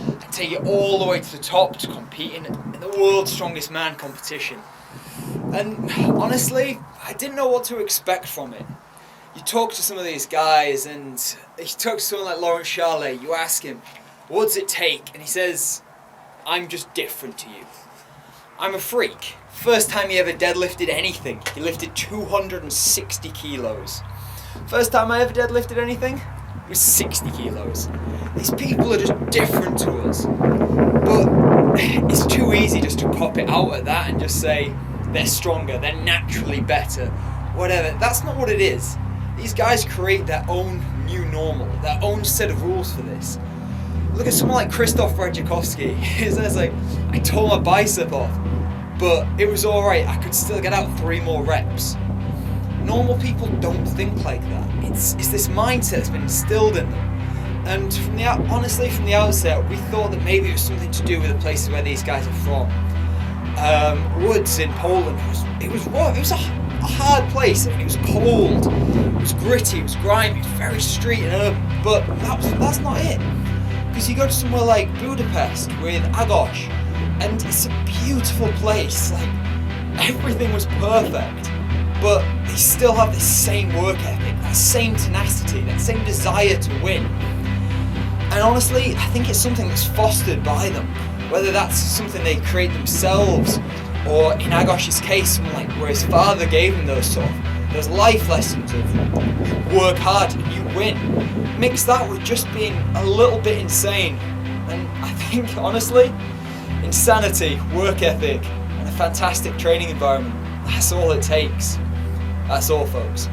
and take it all the way to the top to compete in the world's strongest man competition. And honestly, I didn't know what to expect from it. You talk to some of these guys, and you talk to someone like Lawrence Charlet, you ask him, what does it take? And he says, I'm just different to you. I'm a freak. First time he ever deadlifted anything, he lifted 260 kilos. First time I ever deadlifted anything, it was 60 kilos. These people are just different to us. But it's too easy just to pop it out at that and just say, they're stronger, they're naturally better, whatever. That's not what it is. These guys create their own new normal, their own set of rules for this. Look at someone like Christoph Radzikovski. He says, like, I tore my bicep off, but it was alright, I could still get out 3 more reps. Normal people don't think like that. It's this mindset that's been instilled in them. And honestly, from the outset, we thought that maybe it was something to do with the places where these guys are from. Woods in Poland, it was rough, it was a hard place. I mean, it was cold, it was gritty, it was grimy, it was very street and urban, but that's not it. Because you go to somewhere like Budapest with Agos, and it's a beautiful place, like everything was perfect, but they still have this same work ethic, that same tenacity, that same desire to win. And honestly, I think it's something that's fostered by them, whether that's something they create themselves, or in Agos's case, someone like where his father gave him those life lessons of work hard and you win. Mix that with just being a little bit insane, And I think, honestly, insanity, work ethic, and a fantastic training environment, that's all it takes. That's all, folks.